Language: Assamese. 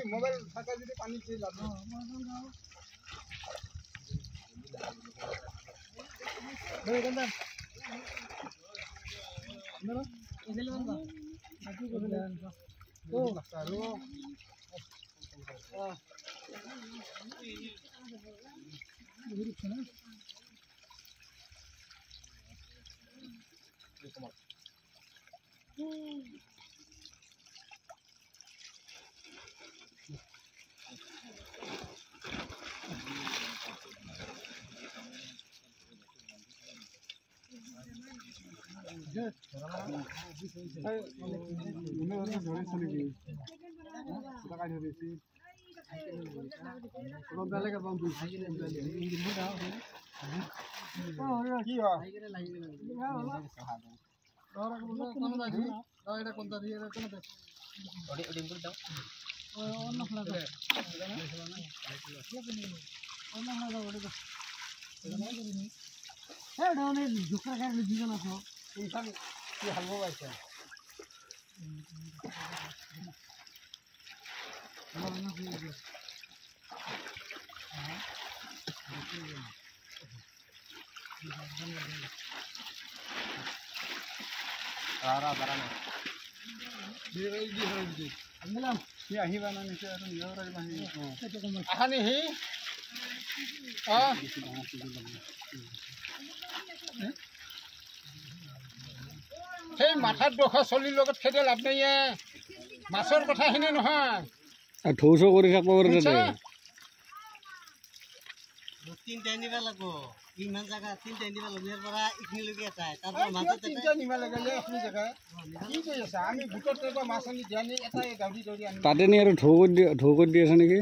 মোবাইল থাকা যদি পানি খেয়ে লাভ সেই মাথাত দুখৰ চলিৰ লগত খেদে লাভ নাই মাছৰ কথাখিনি নহয় ঠৌচ কৰি থাকিব পাৰে তিনটা নিবা লাগব ইমান জায়গা তিনটা নিবা লাগব ইয়াৰ পৰা ইখিনিলৈকে এটাই তাৰপৰা মাজতে তিনটা নিবা লাগে এখন জেগা কি কৰি আছে আমি ভিতৰত মাছ আনি দিয়া নি এটাই গাড়ী আনি তাতে নি আৰু ঢৌ কৰি দি আছে নেকি